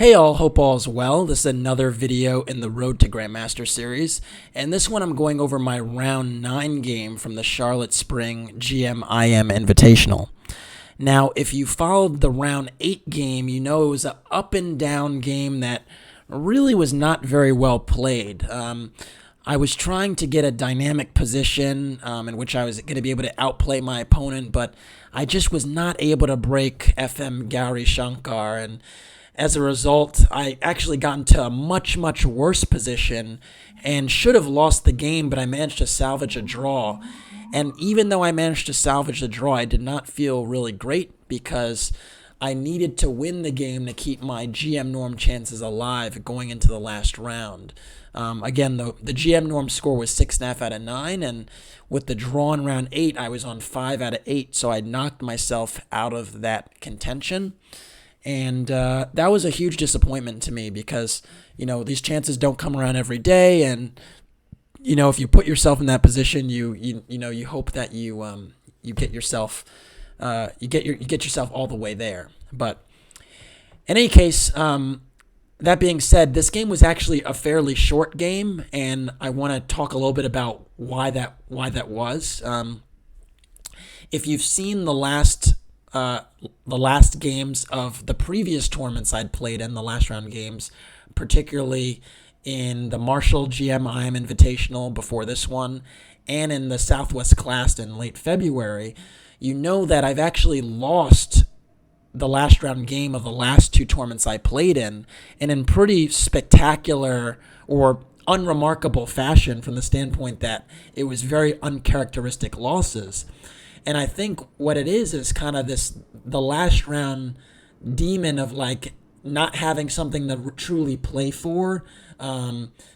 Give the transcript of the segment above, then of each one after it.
Hey all, hope all's well. This is another video in the Road to Grandmaster series, and this one I'm going over my round 9 game from the Charlotte Spring GM-IM Invitational. Now, if you followed the round 8 game, you know it was an up and down game that really was not very well played. I was trying to get a dynamic position in which I was going to be able to outplay my opponent, but I just was not able to break FM Gauri Shankar, and as a result, I actually got into a much, much worse position and should have lost the game, but I managed to salvage a draw. And even though I managed to salvage the draw, I did not feel really great because I needed to win the game to keep my GM norm chances alive going into the last round. Again, the GM norm score was 6.5 out of 9, and with the draw in round 8, I was on 5 out of 8, so I knocked myself out of that contention. And that was a huge disappointment to me because, these chances don't come around every day. And, if you put yourself in that position, you hope that you get yourself, you get yourself all the way there. But in any case, that being said, this game was actually a fairly short game, and I want to talk a little bit about why that was. If you've seen the last games of the previous tournaments I'd played in, the last round games, particularly in the Marshall GM-IM Invitational before this one, and in the Southwest Class in late February, you know that I've actually lost the last round game of the last two tournaments I played in, and in pretty spectacular or unremarkable fashion from the standpoint that it was very uncharacteristic losses. And I think what it is kind of the last round demon of like not having something to truly play for.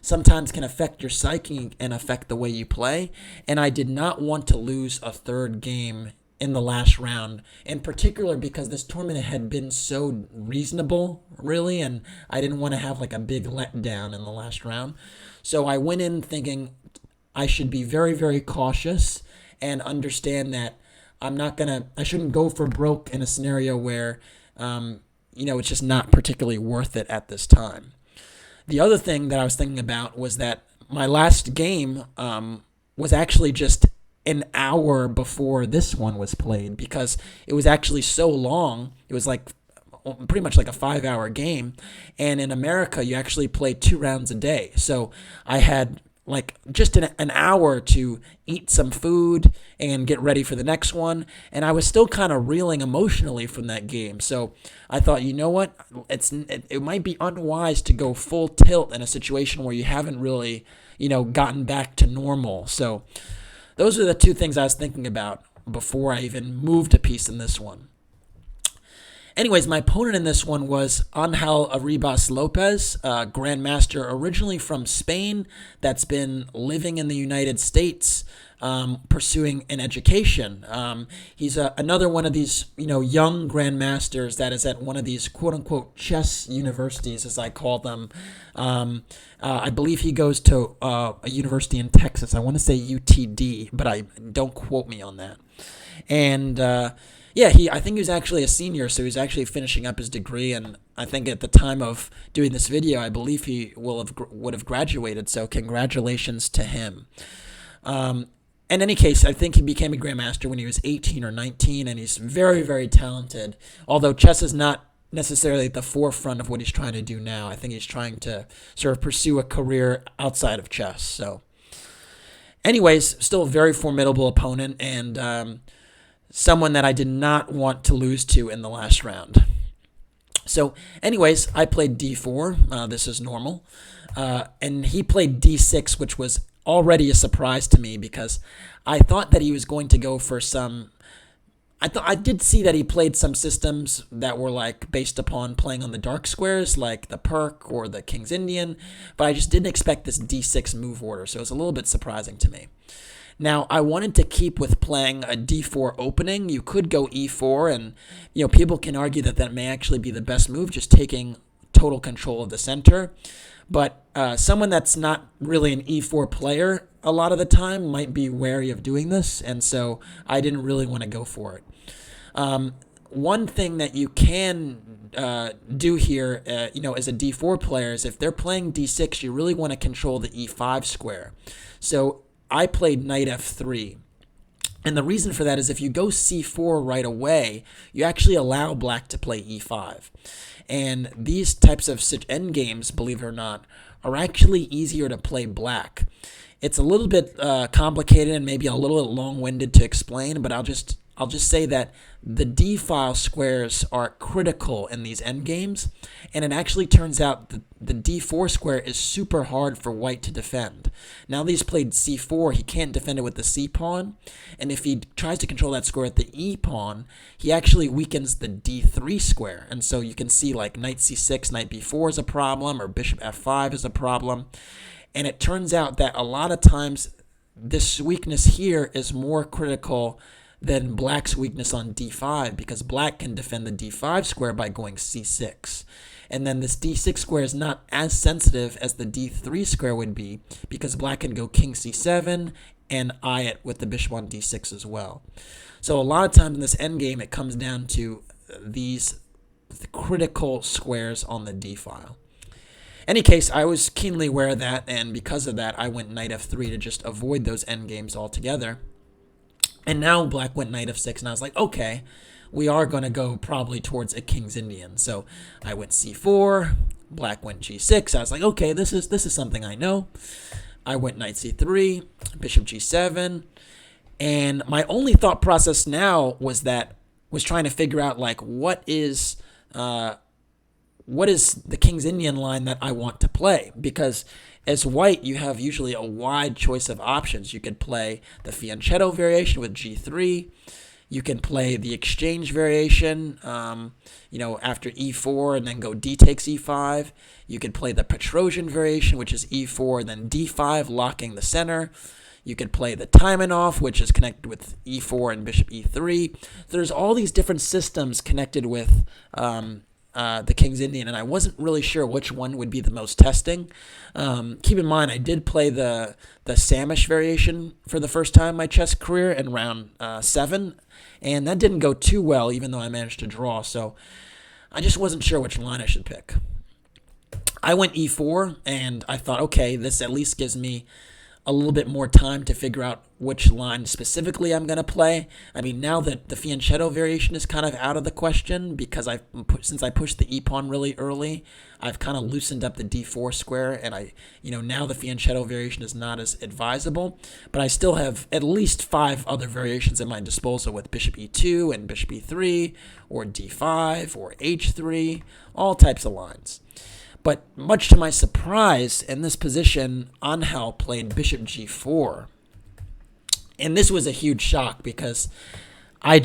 Sometimes can affect your psyche and affect the way you play. And I did not want to lose a third game in the last round, in particular because this tournament had been so reasonable, really, and I didn't want to have like a big letdown in the last round. So I went in thinking I should be very, very cautious and understand that I shouldn't go for broke in a scenario where, it's just not particularly worth it at this time. The other thing that I was thinking about was that my last game was actually just an hour before this one was played because it was actually so long. It was like pretty much like a 5-hour game. And in America, you actually play 2 rounds a day. So I had like just an hour to eat some food and get ready for the next one. And I was still kind of reeling emotionally from that game. So I thought, you know what? It might be unwise to go full tilt in a situation where you haven't really, gotten back to normal. So those are the two things I was thinking about before I even moved a piece in this one. Anyways, my opponent in this one was Angel Arribas Lopez, Grandmaster originally from Spain that's been living in the United States, pursuing an education. He's another one of these, young Grandmasters that is at one of these quote-unquote chess universities, as I call them. I believe he goes to a university in Texas. I want to say UTD, but don't quote me on that. And I think he was actually a senior, so he's actually finishing up his degree, and I think at the time of doing this video, I believe he would have graduated, so congratulations to him. In any case, I think he became a Grandmaster when he was 18 or 19, and he's very, very talented, although chess is not necessarily at the forefront of what he's trying to do now. I think he's trying to sort of pursue a career outside of chess. So anyways, still a very formidable opponent, and someone that I did not want to lose to in the last round. So anyways, I played d4. This is normal. And he played d6, which was already a surprise to me because I thought that he was going to go for some... I did see that he played some systems that were like based upon playing on the dark squares, like the Perk or the King's Indian, but I just didn't expect this d6 move order, so it was a little bit surprising to me. Now, I wanted to keep with playing a d4 opening. You could go e4, and people can argue that may actually be the best move, just taking total control of the center. But someone that's not really an e4 player a lot of the time might be wary of doing this, and so I didn't really want to go for it. one thing that you can do here, as a d4 player, is if they're playing d6, you really want to control the e5 square. So I played knight f3. And the reason for that is if you go c4 right away, you actually allow black to play e5. And these types of endgames, believe it or not, are actually easier to play black. It's a little bit complicated and maybe a little bit long-winded to explain, but I'll just say that the d-file squares are critical in these endgames, and it actually turns out that the d4 square is super hard for white to defend. Now that he's played c4, he can't defend it with the c-pawn, and if he tries to control that square at the e-pawn, he actually weakens the d3 square, and so you can see like knight c6, knight b4 is a problem, or bishop f5 is a problem, and it turns out that a lot of times this weakness here is more critical than black's weakness on d5, because black can defend the d5 square by going c6. And then this d6 square is not as sensitive as the d3 square would be, because black can go king c7 and eye it with the bishop on d6 as well. So a lot of times in this endgame, it comes down to these critical squares on the d-file. Any case, I was keenly aware of that, and because of that, I went knight f3 to just avoid those endgames altogether. And now black went knight f6, and I was like, okay, we are going to go probably towards a king's Indian. So I went c4, black went g6. I was like, okay, this is something I know. I went knight c3, bishop g7, and my only thought process now was trying to figure out like what is the king's Indian line that I want to play, because as white, you have usually a wide choice of options. You could play the fianchetto variation with g3. You can play the exchange variation, after e4 and then go d takes e5. You could play the Petrosian variation, which is e4, then d5, locking the center. You could play the Taimanov, which is connected with e4 and bishop e3. There's all these different systems connected with the King's Indian, and I wasn't really sure which one would be the most testing. Keep in mind, I did play the Samish variation for the first time in my chess career in round 7, and that didn't go too well, even though I managed to draw, so I just wasn't sure which line I should pick. I went e4, and I thought, okay, this at least gives me a little bit more time to figure out which line specifically I'm going to play. I mean, now that the fianchetto variation is kind of out of the question, because since I pushed the e-pawn really early, I've kind of loosened up the d4 square, and now the fianchetto variation is not as advisable, but I still have at least 5 other variations at my disposal with bishop e2 and bishop e3, or d5, or h3, all types of lines. But much to my surprise, in this position, Angel played bishop g4. And this was a huge shock, because I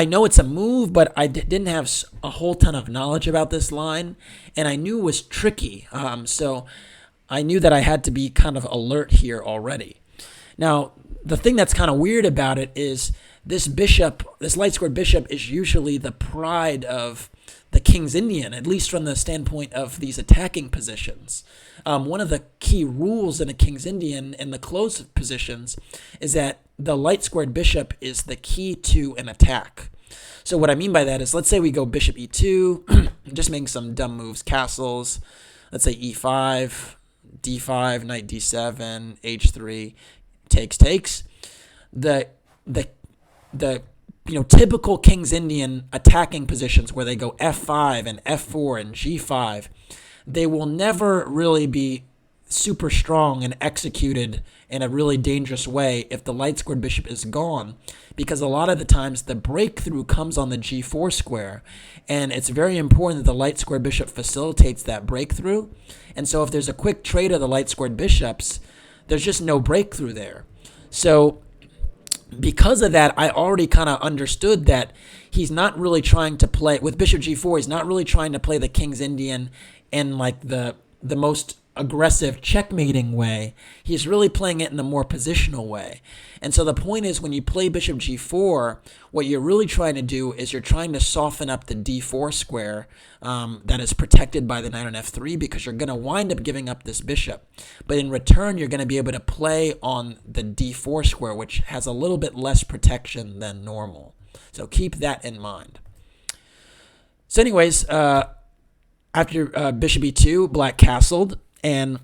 know it's a move, but I didn't have a whole ton of knowledge about this line, and I knew it was tricky. So I knew that I had to be kind of alert here already. Now, the thing that's kind of weird about it is this light-squared bishop is usually the pride of the King's Indian, at least from the standpoint of these attacking positions. One of the key rules in a King's Indian in the closed positions is that the light-squared bishop is the key to an attack. So what I mean by that is, let's say we go bishop e2, just making some dumb moves, castles, let's say e5, d5, knight d7, h3, takes. The typical King's Indian attacking positions where they go f5 and f4 and g5, they will never really be super strong and executed in a really dangerous way if the light-squared bishop is gone, because a lot of the times the breakthrough comes on the g4 square, and it's very important that the light-squared bishop facilitates that breakthrough. And so if there's a quick trade of the light-squared bishops, there's just no breakthrough there. So because of that, I already kind of understood that he's not really trying to play with bishop g4. He's not really trying to play the King's Indian in like the most aggressive checkmating way. He's really playing it in a more positional way. And so the point is, when you play bishop g4, what you're really trying to do is you're trying to soften up the d4 square that is protected by the knight on f3, because you're going to wind up giving up this bishop. But in return, you're going to be able to play on the d4 square, which has a little bit less protection than normal. So keep that in mind. So anyways, after bishop e2, black castled, and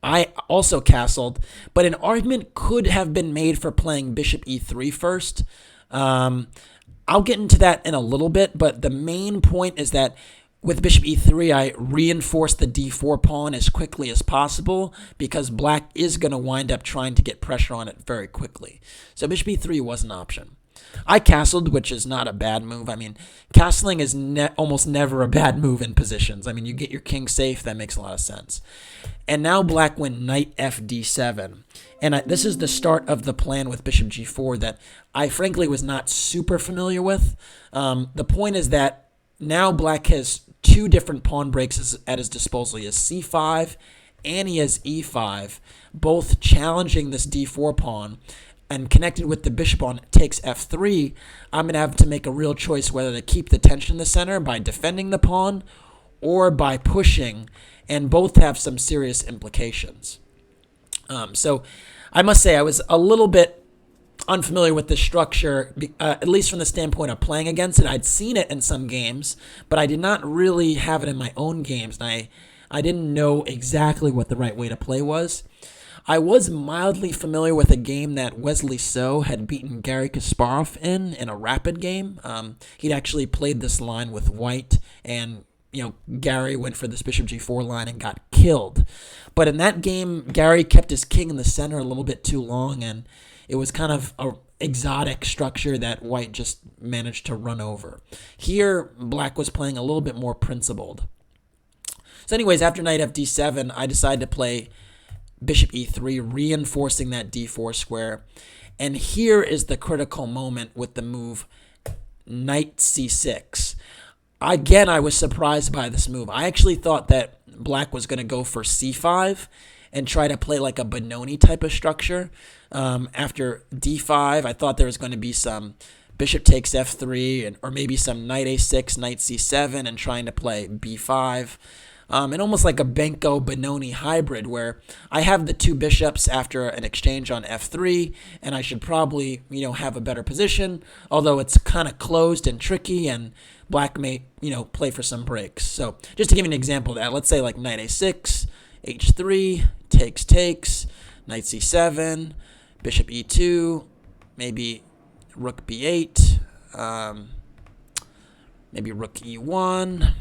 I also castled, but an argument could have been made for playing bishop e3 first. I'll get into that in a little bit, but the main point is that with bishop e3, I reinforced the d4 pawn as quickly as possible because black is going to wind up trying to get pressure on it very quickly. So bishop e3 was an option. I castled, which is not a bad move. I mean, castling is almost never a bad move in positions. I mean, you get your king safe. That makes a lot of sense. And now black went knight fd7. And this is the start of the plan with bishop g4 that I frankly was not super familiar with. The point is that now black has two different pawn breaks at his disposal. He has c5 and he has e5, both challenging this d4 pawn. And connected with the bishop on takes f3, I'm going to have to make a real choice whether to keep the tension in the center by defending the pawn or by pushing, and both have some serious implications. So I must say I was a little bit unfamiliar with this structure, at least from the standpoint of playing against it. I'd seen it in some games, but I did not really have it in my own games, and I didn't know exactly what the right way to play was. I was mildly familiar with a game that Wesley So had beaten Garry Kasparov in a rapid game. He'd actually played this line with white, and Garry went for this bishop g4 line and got killed. But in that game, Garry kept his king in the center a little bit too long, and it was kind of an exotic structure that white just managed to run over. Here, black was playing a little bit more principled. So anyways, after knight fd7, I decided to play bishop e3, reinforcing that d4 square. And here is the critical moment with the move knight c6. Again, I was surprised by this move. I actually thought that black was going to go for c5 and try to play like a Benoni type of structure. After d5, I thought there was going to be some bishop takes f3, or maybe some knight a6, knight c7, and trying to play b5. And almost like a Benko-Benoni hybrid where I have the two bishops after an exchange on f3, and I should probably, have a better position, although it's kind of closed and tricky, and black may, play for some breaks. So just to give you an example of that, let's say like knight a6, h3, takes, knight c7, bishop e2, maybe rook b8, maybe rook e1,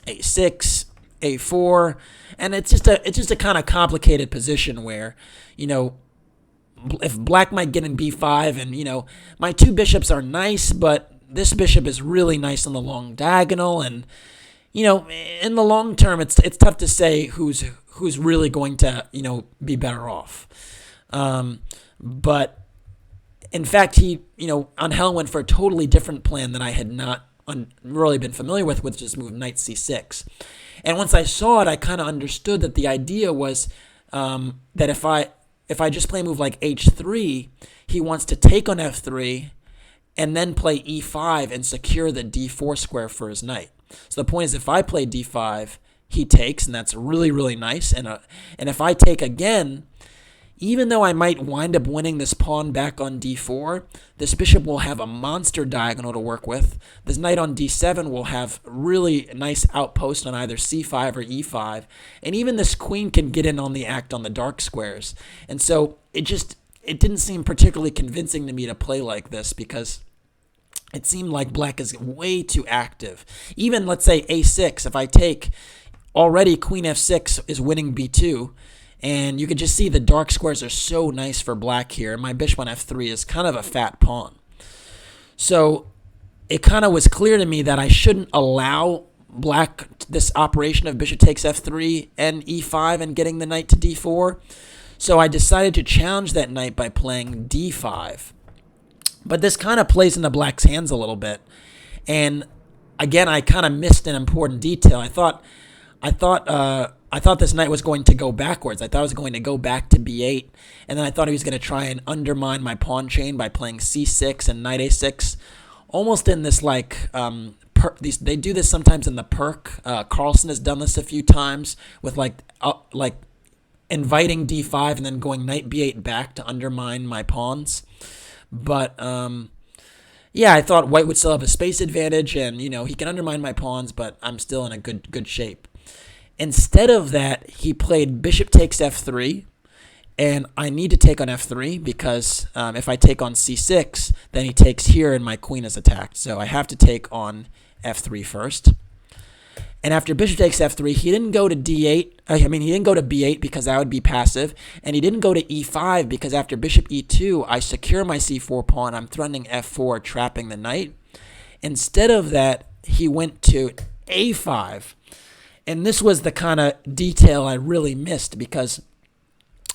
a6, a4, and it's just a kind of complicated position where, if black might get in b5, and my two bishops are nice, but this bishop is really nice on the long diagonal, and in the long term, it's tough to say who's really going to be better off. But in fact, he Angel went for a totally different plan that I had not really been familiar with, which is move knight c6. And once I saw it, I kind of understood that the idea was that if I just play a move like h3, he wants to take on f3 and then play e5 and secure the d4 square for his knight. So the point is, if I play d5, he takes, and that's really, really nice. And if I take again, even though I might wind up winning this pawn back on d4, this bishop will have a monster diagonal to work with. This knight on d7 will have really nice outpost on either c5 or e5. And even this queen can get in on the act on the dark squares. And so it didn't seem particularly convincing to me to play like this because it seemed like black is way too active. Even, let's say, a6, if I take, already queen f6 is winning b2. And you can just see the dark squares are so nice for black here. And my bishop on f3 is kind of a fat pawn. So it kind of was clear to me that I shouldn't allow black this operation of bishop takes f3 and e5 and getting the knight to d4. So I decided to challenge that knight by playing d5. But this kind of plays into black's hands a little bit. And again, I kind of missed an important detail. I thought this knight was going to go backwards. I thought it was going to go back to b8, and then I thought he was going to try and undermine my pawn chain by playing c6 and knight a6, almost in this like they do this sometimes in the perk. Carlsen has done this a few times with like inviting d5 and then going knight b8 back to undermine my pawns. But Yeah, I thought white would still have a space advantage, and he can undermine my pawns, but I'm still in a good shape. Instead of that, he played bishop takes f3, and I need to take on f3 because if I take on c6, then he takes here and my queen is attacked. So I have to take on f3 first. And after bishop takes f3, he didn't go to d8. He didn't go to b8 because that would be passive. And he didn't go to e5 because after bishop e2, I secure my c4 pawn. I'm threatening f4, trapping the knight. Instead of that, he went to a5. And this was the kind of detail I really missed because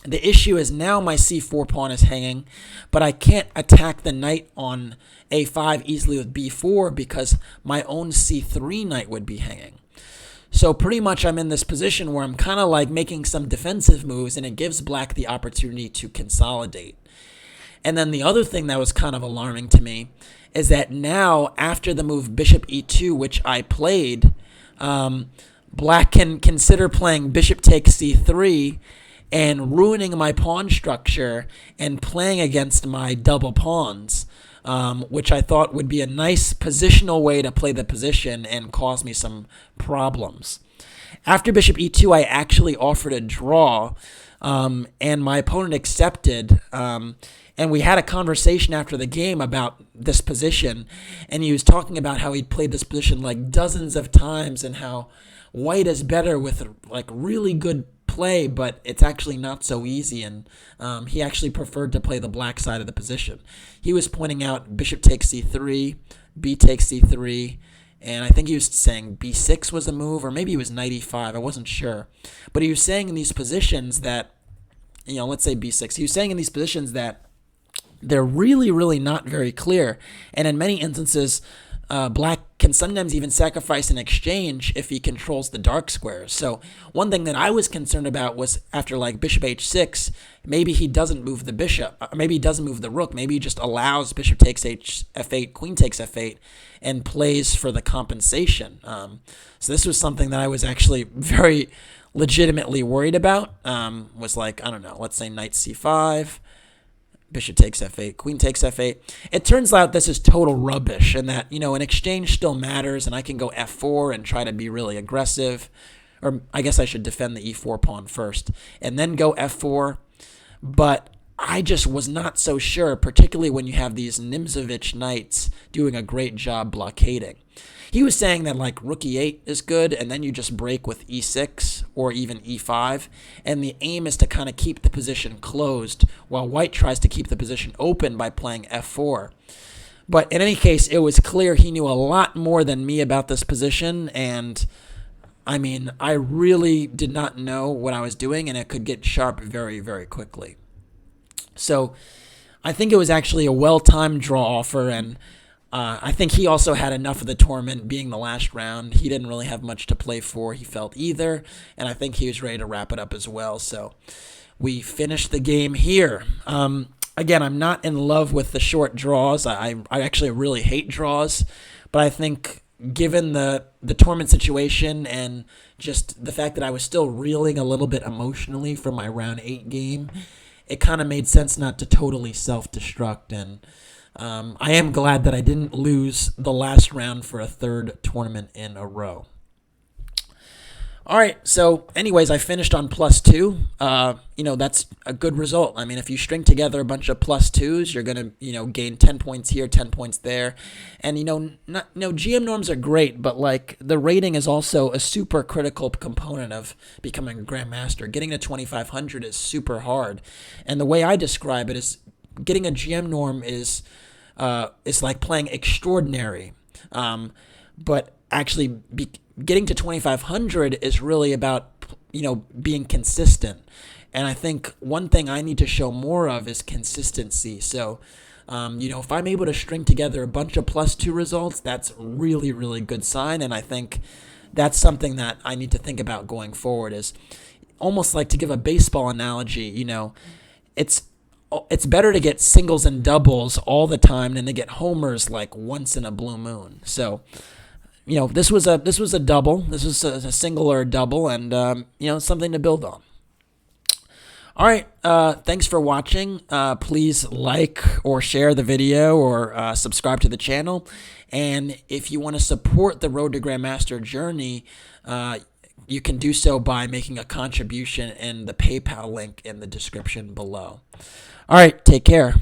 the issue is now my c4 pawn is hanging, but I can't attack the knight on a5 easily with b4 because my own c3 knight would be hanging. So pretty much I'm in this position where I'm kind of like making some defensive moves, and it gives black the opportunity to consolidate. And then the other thing that was kind of alarming to me is that now after the move bishop e2, which I played, black can consider playing bishop takes c3 and ruining my pawn structure and playing against my double pawns, which I thought would be a nice positional way to play the position and cause me some problems. After bishop e2, I actually offered a draw, and my opponent accepted, and we had a conversation after the game about this position, and he was talking about how he'd played this position like dozens of times and how white is better with like really good play, but it's actually not so easy, and he actually preferred to play the black side of the position. He was pointing out bishop takes c3, b takes c3, and I think he was saying b6 was a move, or maybe it was knight e5, I wasn't sure. But he was saying in these positions that, let's say b6, he was saying in these positions that they're really, really not very clear, and in many instances, black can sometimes even sacrifice an exchange if he controls the dark squares. So one thing that I was concerned about was after like bishop h6, maybe he doesn't move the bishop, maybe he doesn't move the rook, maybe he just allows bishop takes f8, queen takes f8, and plays for the compensation. So this was something that I was actually very legitimately worried about. Was like, I don't know, let's say knight c5, bishop takes f8, queen takes f8. It turns out this is total rubbish, and that, an exchange still matters, and I can go f4 and try to be really aggressive. Or I guess I should defend the e4 pawn first, and then go f4. But I just was not so sure, particularly when you have these Nimzovich knights doing a great job blockading. He was saying that like rook e8 is good, and then you just break with e6 or even e5, and the aim is to kind of keep the position closed while white tries to keep the position open by playing f4. But in any case, it was clear he knew a lot more than me about this position, and I really did not know what I was doing, and it could get sharp very, very quickly. So I think it was actually a well-timed draw offer, and I think he also had enough of the tournament being the last round. He didn't really have much to play for, he felt, either, and I think he was ready to wrap it up as well. So we finished the game here. Again, I'm not in love with the short draws. I actually really hate draws, but I think given the tournament situation and just the fact that I was still reeling a little bit emotionally from my round 8 game, it kind of made sense not to totally self-destruct, and I am glad that I didn't lose the last round for a third tournament in a row. All right, so anyways, I finished on +2. That's a good result. If you string together a bunch of +2s, you're going to, gain 10 points here, 10 points there. And, GM norms are great, but, like, the rating is also a super critical component of becoming a Grandmaster. Getting to 2,500 is super hard. And the way I describe it is getting a GM norm is like playing extraordinary. But actually getting to 2,500 is really about, being consistent. And I think one thing I need to show more of is consistency. So, if I'm able to string together a bunch of +2 results, that's really, really good sign. And I think that's something that I need to think about going forward, is almost like, to give a baseball analogy, it's better to get singles and doubles all the time than to get homers like once in a blue moon. So, this was a double. This was a single or a double, and something to build on. All right. Thanks for watching. Please like or share the video or subscribe to the channel. And if you want to support the Road to Grandmaster journey, you can do so by making a contribution in the PayPal link in the description below. All right. Take care.